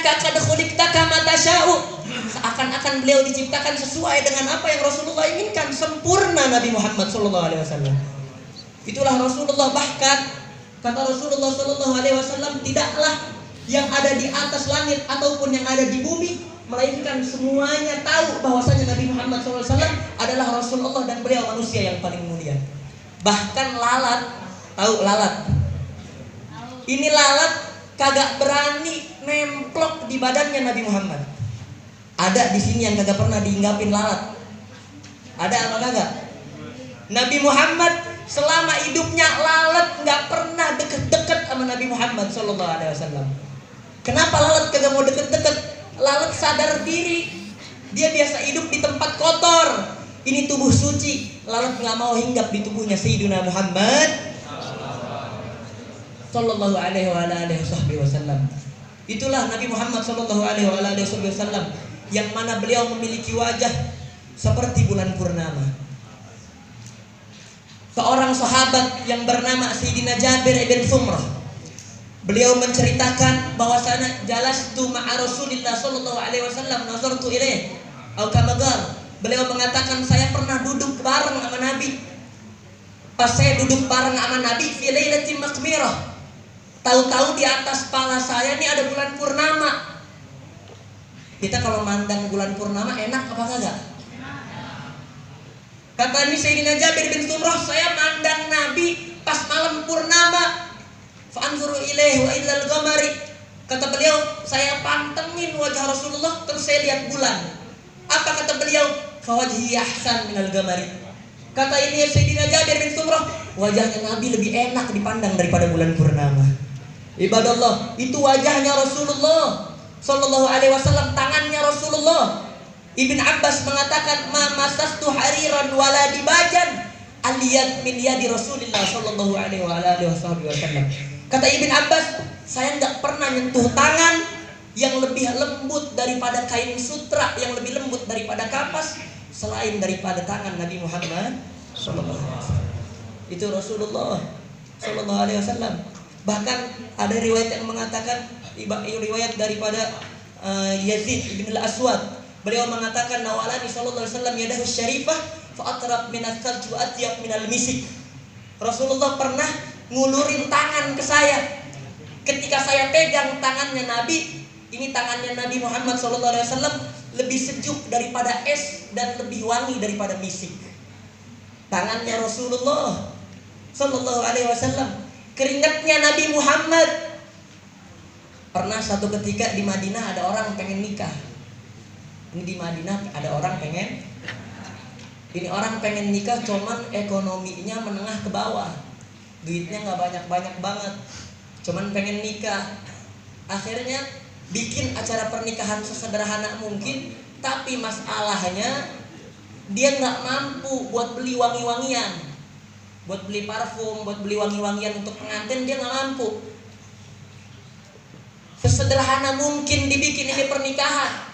innaka qad khuliqta kama tasha'u. Seakan-akan beliau diciptakan sesuai dengan apa yang Rasulullah inginkan. Sempurna Nabi Muhammad sallallahu alaihi wasallam. Itulah Rasulullah. Bahkan kata Rasulullah sallallahu alaihi wasallam, tidaklah yang ada di atas langit ataupun yang ada di bumi, melainkan semuanya tahu bahwasanya Nabi Muhammad sallallahu alaihi wasallam adalah Rasulullah dan beliau manusia yang paling mulia. Bahkan lalat, tahu lalat? Ini lalat kagak berani nemplok di badannya Nabi Muhammad. Ada di sini yang kagak pernah diinggapin lalat? Ada apa kagak? Nabi Muhammad selama hidupnya lalat nggak pernah deket-deket sama Nabi Muhammad sallallahu alaihi wasallam. Kenapa lalat kagak mau deket-deket? Lalat sadar diri, dia biasa hidup di tempat kotor. Ini tubuh suci, lalat nggak mau hinggap di tubuhnya Sayyidina Muhammad sallallahu alaihi wasallam. Itulah Nabi Muhammad sallallahu alaihi wasallam yang mana beliau memiliki wajah seperti bulan purnama. Seorang sahabat yang bernama Sayyidina Jabir ibn Sumrah, beliau menceritakan bahwasanya jalastu ma'a Rasulillah sallallahu alaihi wasallam nazartu ilaih atau kama qala. Beliau mengatakan, saya pernah duduk bareng sama Nabi. Pas saya duduk bareng sama Nabi fi lailatin makmirah, tahu-tahu di atas kepala saya ini ada bulan purnama. Kita kalau mandang bulan purnama enak apa kagak? Kata ini Sayyidina Jabir bin Sumrah, saya mandang Nabi pas malam purnama. Fa'anzuru ilaihi wa illal qamari. Kata beliau, saya pantengin wajah Rasulullah terus saya lihat bulan. Apa kata beliau? Fawajhi ahsan minal qamari. Kata ini Sayyidina Jabir bin Sumrah, wajahnya Nabi lebih enak dipandang daripada bulan purnama. Ibadallah, itu wajahnya Rasulullah sallallahu alaihi wasallam, tangannya Rasulullah. Ibn Abbas mengatakan, ma masastu hariran wala dibajan aliyat min yadi Rasulillah sallallahu alaihi wasallam. Kata Ibn Abbas, saya enggak pernah nyentuh tangan yang lebih lembut daripada kain sutra, yang lebih lembut daripada kapas selain daripada tangan Nabi Muhammad sallallahu alaihi wasallam. Itu Rasulullah sallallahu alaihi wasallam. Bahkan ada riwayat yang mengatakan, riwayat daripada Yazid bin al-Aswad, beliau mengatakan, nawalani sallallahu alaihi wasallam yadahu syarifah fa atrab min al-thalj wa atyab min al-misik. Rasulullah pernah ngulurin tangan ke saya. Ketika saya pegang tangannya Nabi, ini tangannya Nabi Muhammad sallallahu alaihi wasallam lebih sejuk daripada es dan lebih wangi daripada misik. Tangannya Rasulullah sallallahu alaihi wasallam, keringatnya Nabi Muhammad. Pernah satu ketika di Madinah ada orang pengen nikah. Ini di Madinah ada orang pengen, ini orang pengen nikah, cuman ekonominya menengah ke bawah, duitnya nggak banyak banget, cuman pengen nikah. Akhirnya bikin acara pernikahan sesederhana mungkin, tapi masalahnya dia nggak mampu buat beli wangi-wangian, buat beli parfum, buat beli wangi-wangian untuk pengantin, dia nggak mampu. Sesederhana mungkin dibikin ini pernikahan.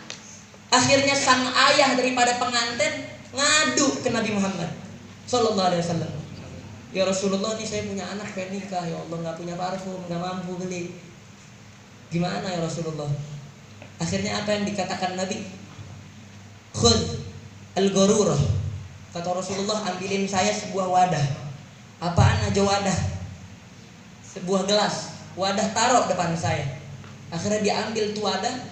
Akhirnya sang ayah daripada pengantin ngadu ke Nabi Muhammad sallallahu alaihi wasallam. Ya Rasulullah, ini saya punya anak pengen nikah, ya Allah nggak punya parfum, nggak mampu beli. Gimana ya Rasulullah? Akhirnya apa yang dikatakan Nabi? Khudh al-gharurah. Kata Rasulullah, ambilin saya sebuah wadah. Apaan aja wadah? Sebuah gelas, wadah taruh depan saya. Akhirnya diambil tuh wadah,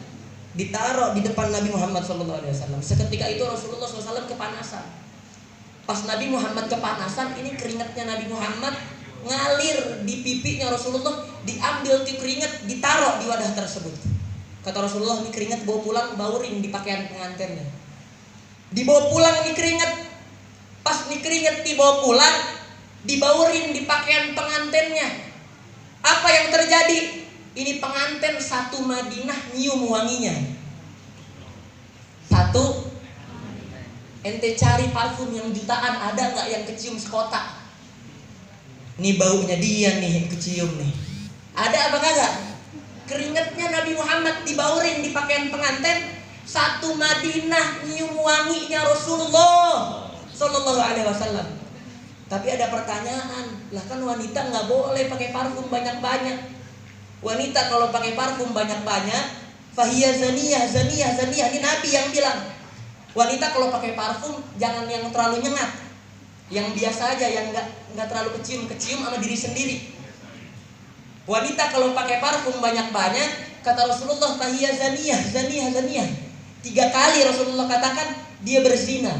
ditaruh di depan Nabi Muhammad SAW. Seketika itu Rasulullah SAW kepanasan. Pas Nabi Muhammad kepanasan, ini keringatnya Nabi Muhammad ngalir di pipinya Rasulullah, diambil tuh keringat, ditaruh di wadah tersebut. Kata Rasulullah, ini keringat bawa pulang, baurin di pakaian pengantinnya. Dibawa pulang nih keringat. Pas nih keringat dibawa pulang, dibaurin di pakaian pengantinnya. Apa yang terjadi? Ini pengantin satu Madinah nyium wanginya. Satu, ente cari parfum yang jutaan, ada nggak yang kecium sekotak? Ini baunya dia nih yang kecium nih. Ada apa kagak? Keringatnya Nabi Muhammad dibaurin di pakaian pengantin, satu Madinah nyium wanginya Rasulullah sallallahu alaihi wasallam. Tapi ada pertanyaan, lah kan wanita nggak boleh pakai parfum banyak-banyak. Wanita kalau pakai parfum banyak-banyak, fahiya zaniyah, zaniyah, zaniyah. Ini Nabi yang bilang. Wanita kalau pakai parfum jangan yang terlalu nyengat, yang biasa aja, yang nggak terlalu kecium sama diri sendiri. Wanita kalau pakai parfum banyak-banyak, kata Rasulullah, fahiya zaniyah, zaniyah, zaniyah. 3 kali Rasulullah katakan dia berzina.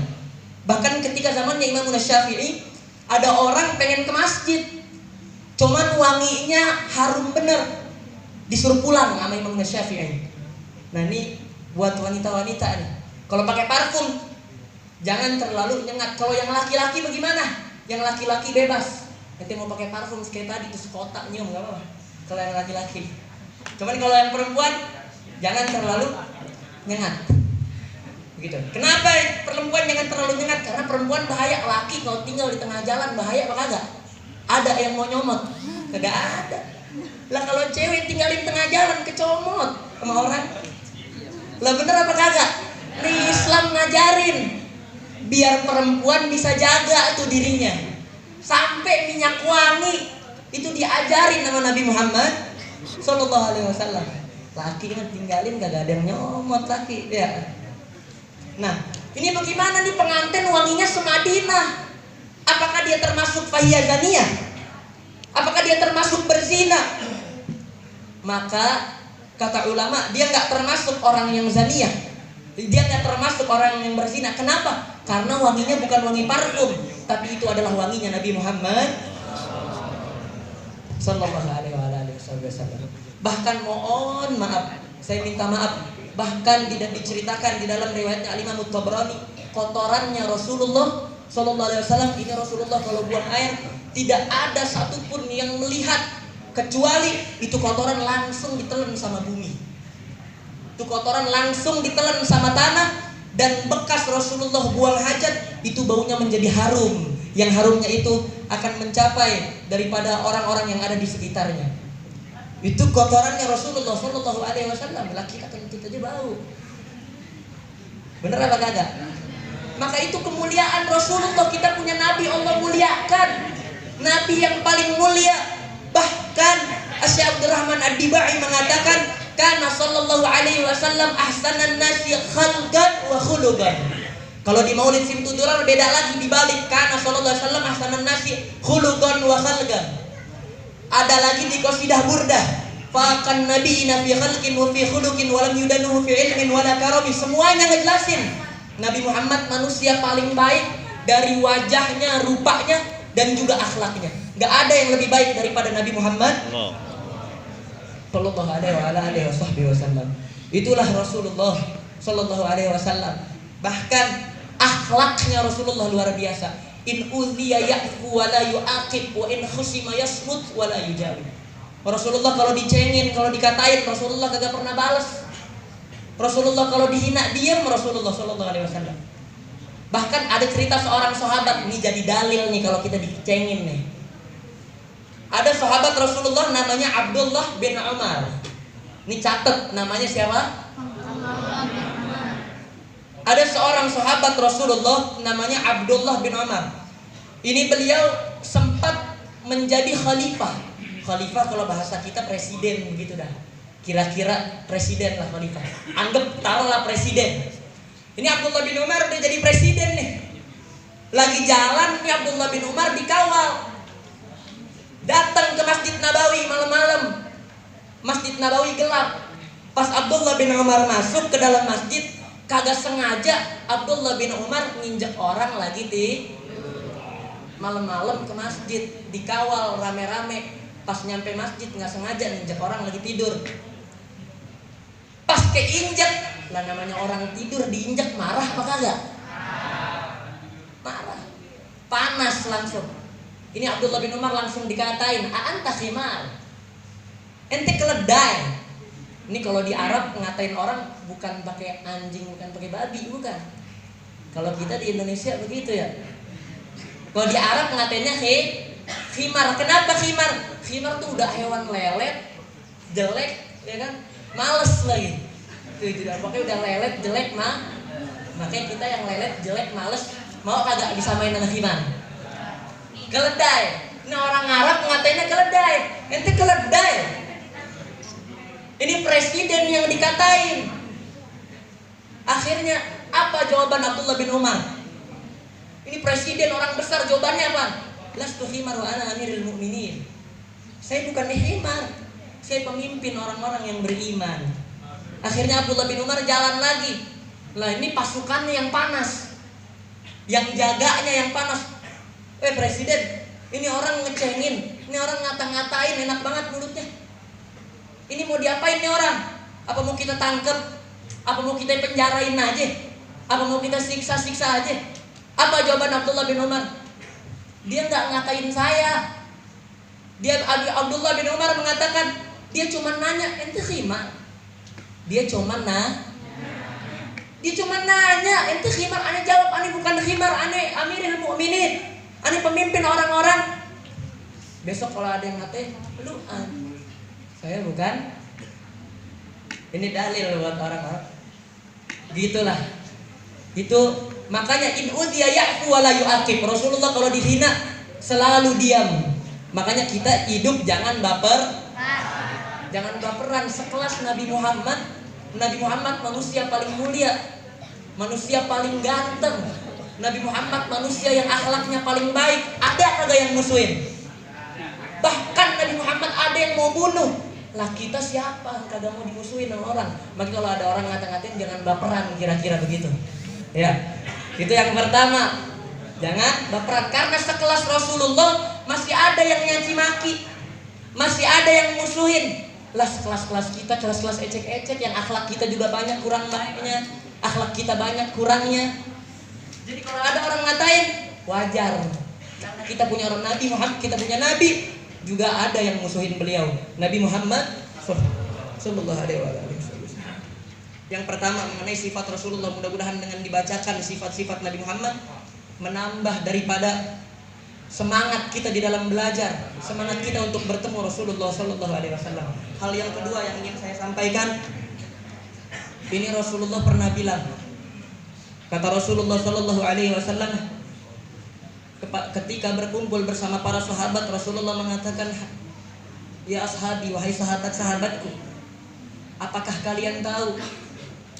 Bahkan ketika zamannya Imam Syafi'i, ada orang pengen ke masjid, cuman wanginya harum bener, disuruh pulang sama Imam Syafi'i. Nah ini buat wanita-wanita nih, kalau pakai parfum jangan terlalu nyengat. Kalau yang laki-laki bagaimana? Yang laki-laki bebas. Nanti mau pakai parfum kayak tadi itu sekotak nyium nggak apa-apa. Kalau yang laki-laki. Cuman kalau yang perempuan jangan terlalu nyengat. Begitu. Kenapa perempuan jangan terlalu nyengat? Karena perempuan bahaya. Laki kalau tinggal di tengah jalan bahaya apa kagak? Ada yang mau nyomot? Kagak ada. Lah kalau cewek tinggal di tengah jalan kecomot sama orang. Lah bener apa kagak? Nih Islam ngajarin biar perempuan bisa jaga tuh dirinya. Sampai minyak wangi itu diajarin sama Nabi Muhammad Sallallahu Alaihi Wasallam. Laki kan tinggalin kagak ada yang nyomot laki ya. Nah ini bagaimana nih pengantin wanginya semadinah? Apakah dia termasuk fahiya zaniyah? Apakah dia termasuk berzina? Maka kata ulama dia nggak termasuk orang yang zaniyah. Dia nggak termasuk orang yang berzina. Kenapa? Karena wanginya bukan wangi parfum, tapi itu adalah wanginya Nabi Muhammad Sallallahu Alaihi Wasallam. Bahkan mohon maaf, saya minta maaf. Bahkan tidak diceritakan di dalam riwayatnya Al-Imam Tabrani, kotorannya Rasulullah Sallallahu Alaihi Wasallam ini, Rasulullah kalau buang air tidak ada satupun yang melihat, kecuali itu kotoran langsung ditelan sama bumi. Itu kotoran langsung ditelan sama tanah, dan bekas Rasulullah buang hajat itu baunya menjadi harum, yang harumnya itu akan mencapai daripada orang-orang yang ada di sekitarnya. Itu kotorannya Rasulullah Sallallahu Alaihi Wasallam. Laki akan kita aja bau. Bener apa kagak? Maka itu kemuliaan Rasulullah. Kita punya Nabi Allah muliakan, Nabi yang paling mulia. Bahkan Syekh Abdurrahman Ad-Dibai mengatakan, kana sallallahu alaihi wasallam ahsanan nasi khalqan wa khuluqan. Kalau di Maulid Simtudurar beda lagi, dibalik, kana sallallahu alaihi wasallam ahsanan nasi khuluqan wa khalqan. Ada lagi di qasidah Burdah, faqan nabiyina fi khalqin wa fi khuluqin wa lam yudanuhu fi ilmin wa la karami. Semuanya ngejelasin Nabi Muhammad manusia paling baik dari wajahnya, rupanya, dan juga akhlaknya. Gak ada yang lebih baik daripada Nabi Muhammad Sallallahu Alaihi Wasallam. Itulah Rasulullah Sallallahu Alaihi Wasallam. Bahkan akhlaknya Rasulullah luar biasa. In udhiya ya'fu wa la yu'aqib, wa in khusima yasmut wa la yujawib. Rasulullah kalau dicengin, kalau dikatain, Rasulullah kagak pernah balas. Rasulullah kalau dihina diam, Rasulullah Sallallahu Alaihi Wasallam. Bahkan ada cerita seorang sahabat, ini jadi dalil nih kalau kita dicengin nih. Ada sahabat Rasulullah namanya Abdullah bin Umar. Ini catat namanya siapa? Ada seorang sahabat Rasulullah namanya Abdullah bin Umar. Ini beliau sempat menjadi khalifah. Khalifah kalau bahasa kita presiden begitu dah. Kira-kira presiden lah khalifah. Anggap taruhlah presiden. Ini Abdullah bin Umar udah jadi presiden nih. Lagi jalan nih Abdullah bin Umar dikawal. Datang ke Masjid Nabawi malam-malam. Masjid Nabawi gelap. Pas Abdullah bin Umar masuk ke dalam masjid, kagak sengaja Abdullah bin Umar nginjek orang lagi di malam-malam ke masjid, dikawal rame-rame. Pas nyampe masjid nggak sengaja nginjek orang lagi tidur. Pas keinjek, lah namanya orang tidur diinjek, marah apa kagak? Marah, panas langsung. Ini Abdullah bin Umar langsung dikatain, a'anta khimar, ente keledai. Ini kalau di Arab ngatain orang bukan pakai anjing, bukan pakai babi, bukan. Kalau kita di Indonesia begitu ya. Kalau di Arab ngatainnya khimar. Kenapa khimar? Khimar tuh udah hewan lelet, jelek, ya kan? Males lagi. Tuh tidak pakai udah lelet, jelek mah. Makanya kita yang lelet, jelek, males, mau kagak disamain dengan khimar? Keledai. Ini orang Arab ngatainnya keledai. Ente keledai. Ini presiden yang dikatain. Akhirnya apa jawaban Abdullah bin Umar? Ini presiden orang besar, jawabannya apa? Lastu himar wa ana amirul mu'minin. Saya bukan himar, saya pemimpin orang-orang yang beriman. Akhirnya Abdullah bin Umar jalan lagi. Lah ini pasukannya yang panas, yang jaganya yang panas. Presiden, ini orang ngecengin, ini orang ngata-ngatain, enak banget mulutnya. Ini mau diapain nih orang? Apa mau kita tangkep? Apa mau kita penjarain aja? Apa mau kita siksa-siksa aja? Apa jawaban Abdullah bin Umar? Dia nggak ngatain saya. Abdullah bin Umar mengatakan, dia cuma nanya, ente khimar. Dia cuma nanya, ente khimar. Ane jawab, ane bukan khimar, ane amirul mu'minin, ane pemimpin orang-orang. Besok kalau ada yang ngatain, lu saya bukan. Ini dalil buat orang-orang. Gitulah. Itu makanya in udhiya ya'fu wa la yu'aqib. Rasulullah kalau dihina selalu diam. Makanya kita hidup jangan baper. Jangan baperan. Sekelas Nabi Muhammad. Nabi Muhammad manusia paling mulia, manusia paling ganteng. Nabi Muhammad manusia yang akhlaknya paling baik. Ada kagak yang musuhin? Bahkan Nabi Muhammad ada yang mau bunuh. Lah kita siapa? Kagak mau dimusuhin sama orang. Maka kalau ada orang ngata-ngatain jangan baperan, kira-kira begitu. Ya, itu yang pertama. Jangan baperan. Karena sekelas Rasulullah masih ada yang nyaci maki, masih ada yang musuhin. Lah sekelas-kelas kita, kelas-kelas ecek-ecek yang akhlak kita juga banyak kurang baiknya, akhlak kita banyak kurangnya. Jadi kalau ada orang ngatain, wajar. Karena kita punya orang Nabi Muhammad, kita punya Nabi, juga ada yang musuhin beliau, Nabi Muhammad sallallahu alaihi wasallam. Yang pertama mengenai sifat Rasulullah, mudah-mudahan dengan dibacakan sifat-sifat Nabi Muhammad menambah daripada semangat kita di dalam belajar, semangat kita untuk bertemu Rasulullah sallallahu alaihi wasallam. Hal yang kedua yang ingin saya sampaikan, ini Rasulullah pernah bilang, kata Rasulullah sallallahu alaihi wasallam, ketika berkumpul bersama para sahabat, Rasulullah mengatakan, ya ashabi, wahai sahabat-sahabatku, apakah kalian tahu?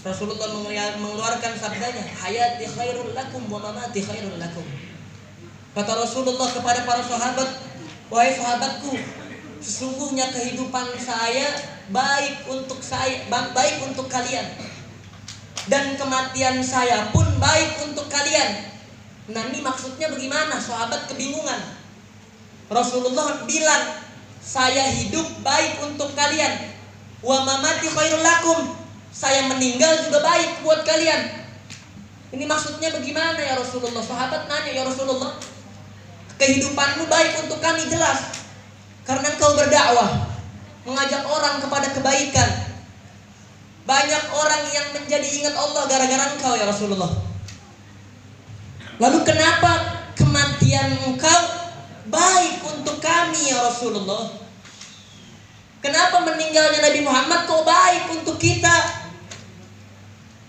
Rasulullah mengeluarkan sabdanya, hayati khairul lakum wa mamati khairul lakum. Kata Rasulullah kepada para sahabat, wahai sahabatku, sesungguhnya kehidupan saya baik untuk kalian, dan kematian saya pun baik untuk kalian. Nah ini maksudnya bagaimana? Sahabat kebingungan. Rasulullah bilang, saya hidup baik untuk kalian, wa mamati khairul lakum, saya meninggal juga baik buat kalian. Ini maksudnya bagaimana ya Rasulullah? Sahabat nanya, ya Rasulullah, kehidupanmu baik untuk kami, jelas, karena engkau berdakwah, mengajak orang kepada kebaikan. Banyak orang yang menjadi ingat Allah gara-gara engkau ya Rasulullah. Lalu kenapa kematian engkau baik untuk kami ya Rasulullah? Kenapa meninggalnya Nabi Muhammad kok baik untuk kita?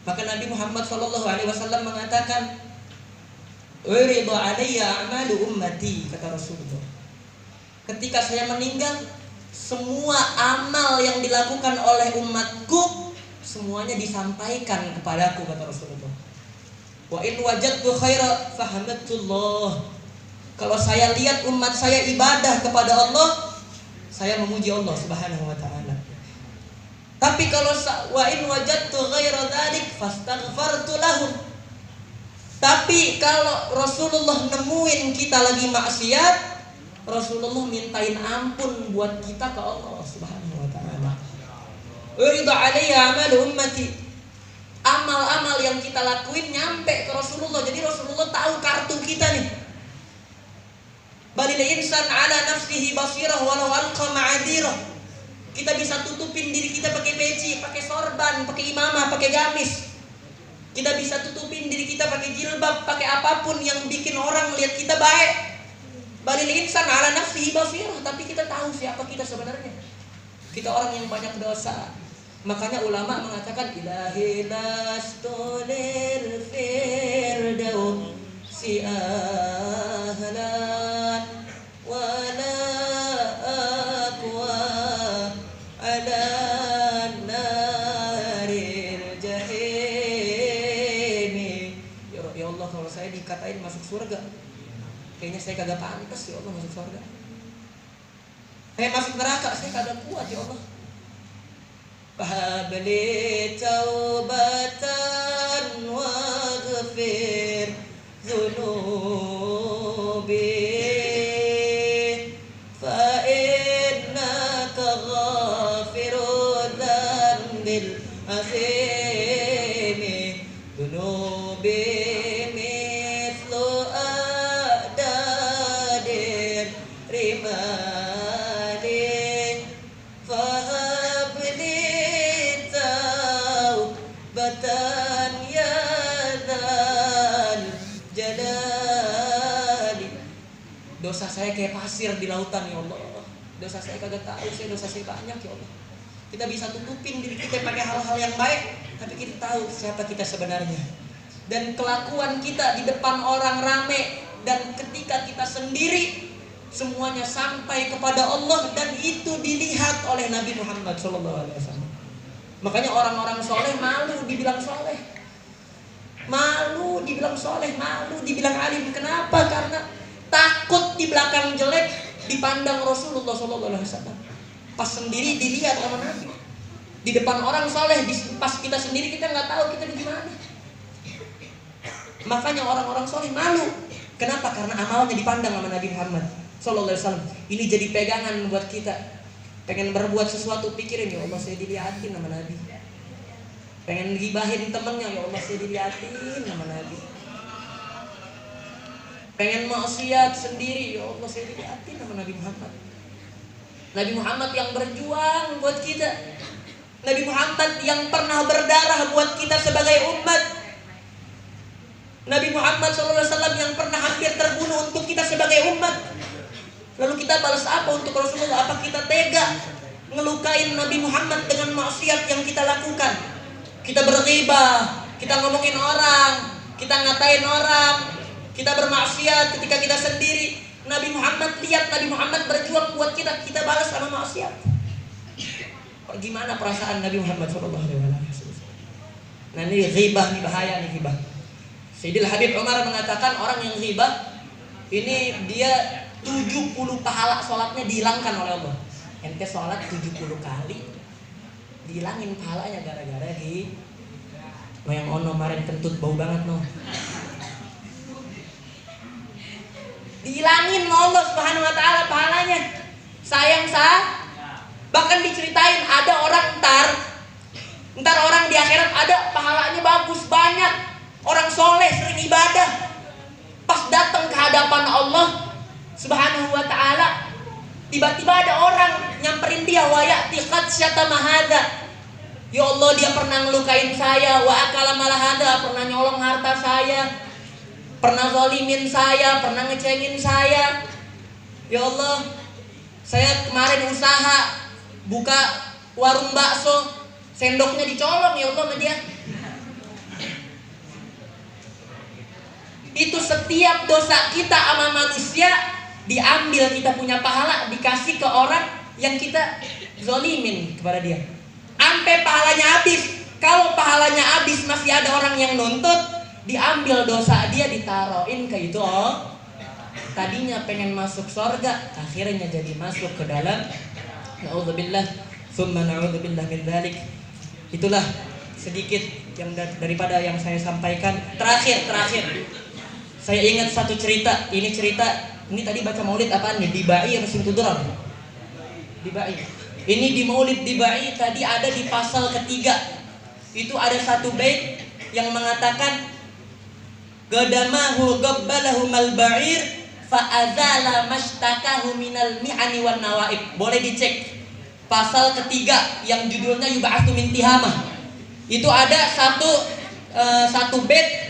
Maka Nabi Muhammad SAW mengatakan, "Urida alayya a'malu ummati," kata Rasulullah. Ketika saya meninggal, semua amal yang dilakukan oleh umatku semuanya disampaikan kepadaku, kata Rasulullah. Wa in wajadtu khaira fahamatullah. Kalau saya lihat umat saya ibadah kepada Allah, saya memuji Allah Subhanahu wa taala. Tapi kalau wa in wajadtu ghaira dzalik fastaghfartu lahum. Tapi kalau Rasulullah nemuin kita lagi maksiat, Rasulullah mintain ampun buat kita ke Allah Subhanahu wa taala. Urida alayya amalu ummati. Amal-amal yang kita lakuin nyampe ke Rasulullah. Jadi Rasulullah tahu kartu kita nih. Balil insan ala nafsihi basirah walau alqa ma'adirah. Kita bisa tutupin diri kita pakai peci, pakai sorban, pakai imamah, pakai gamis. Kita bisa tutupin diri kita pakai jilbab, pakai apapun yang bikin orang lihat kita baik. Balil insan ala nafsihi basirah. Tapi kita tahu siapa kita sebenarnya. Kita orang yang banyak dosa. Makanya ulama mengatakan, ilahi lastunil firdausi ahlan wala aqwa ala surga. Kayaknya saya kagak pantas ya Allah masuk surga. Saya masuk neraka, saya kagak kuat ya Allah. Fahabli taubatan waghfir dzunubi fa innaka ghafirud dzanbil azimi dzunubi mithlu adadir rimani fahabli taubatan ya dzal jalali. Dosa saya kayak pasir di lautan ya Allah. Dosa saya kagak tahu, dosa saya banyak ya Allah. Kita bisa tutupin diri kita pakai hal-hal yang baik, tapi kita tahu siapa kita sebenarnya. Dan kelakuan kita di depan orang rame dan ketika kita sendiri semuanya sampai kepada Allah, dan itu dilihat oleh Nabi Muhammad SAW. Makanya orang-orang soleh malu dibilang soleh, malu dibilang soleh, malu dibilang alim. Kenapa? Karena takut di belakang jelek dipandang Rasulullah SAW. Pas sendiri dilihat sama Nabi. Di depan orang soleh, pas kita sendiri kita nggak tahu kita di gimana. Makanya orang-orang soleh malu. Kenapa? Karena amalnya dipandang sama Nabi Muhammad SAW. Ini jadi pegangan buat kita. Pengen berbuat sesuatu, pikirin, ya Allah saya dilihatin sama Nabi. Pengen gibahin temennya, ya Allah saya dilihatin sama Nabi. Pengen maksiat sendiri, ya Allah saya dilihatin sama Nabi Muhammad. Nabi Muhammad yang berjuang buat kita. Nabi Muhammad yang pernah berdarah buat kita sebagai umat. Nabi Muhammad SAW yang pernah hampir terbunuh untuk kita sebagai umat. Lalu kita balas apa untuk Rasulullah? Apa kita tega ngelukain Nabi Muhammad dengan maksiat yang kita lakukan? Kita berghibah, kita ngomongin orang, kita ngatain orang, kita bermaksiat ketika kita sendiri. Nabi Muhammad, lihat Nabi Muhammad berjuang buat kita, kita balas sama maksiat. Gimana perasaan Nabi Muhammad SAW? Nah ini ghibah, ini bahaya nih ghibah. Sayyidil Habib Umar mengatakan orang yang ghibah ini dia 70 pahala sholatnya dihilangkan oleh Allah. Ente sholat 70 kali dihilangin pahalanya gara-gara di yang ono kemarin kentut bau banget no. Dihilangin Allah Subhanahu wa taala pahalanya. Sayang sah. Bahkan diceritain ada orang ntar orang di akhirat ada pahalanya bagus banyak. Orang soleh sering ibadah. Pas datang ke hadapan Allah Subhanahu wa ta'ala, tiba-tiba ada orang nyamperin dia, wa ya'ti qad syatama hadza. Ya Allah, dia pernah ngelukain saya, wa akala malah hadza, pernah nyolong harta saya, pernah zalimin saya, pernah ngecengin saya. Ya Allah, saya kemarin usaha buka warung bakso, sendoknya dicolong ya Allah sama dia. Itu setiap dosa kita sama manusia diambil, kita punya pahala dikasih ke orang yang kita zolimin kepada dia. Sampai pahalanya habis. Kalau pahalanya habis masih ada orang yang nuntut, diambil dosa dia ditaruhin ke itu. Oh, tadinya pengen masuk surga, akhirnya jadi masuk ke dalam. Na'udzubillah, tsumma na'udzubillah min dzalik. Itulah sedikit yang daripada yang saya sampaikan. Terakhir. Saya ingat satu cerita. Ini tadi baca maulid apaan nih? Dibai atau Simtudram? Dibai. Ini di maulid Dibai tadi ada di pasal ketiga. Itu ada satu bait yang mengatakan Gadamahu gabbalahu malba'ir fa'azala mashtakahu minal mi'ani wan nawaib. Boleh dicek pasal ketiga yang judulnya Yub'atsu min Tihamah. Itu ada satu bait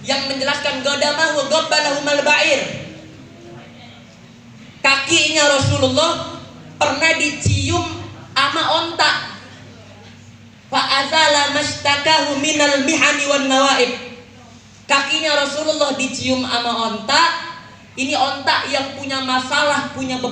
yang menjelaskan Gadamahu gabbalahu malba'ir. Kakinya Rasulullah pernah dicium ama onta. Fa'azala mashtakahu minal mihani wan nawaib. Kakinya Rasulullah dicium ama onta. Ini onta yang punya masalah, punya beban.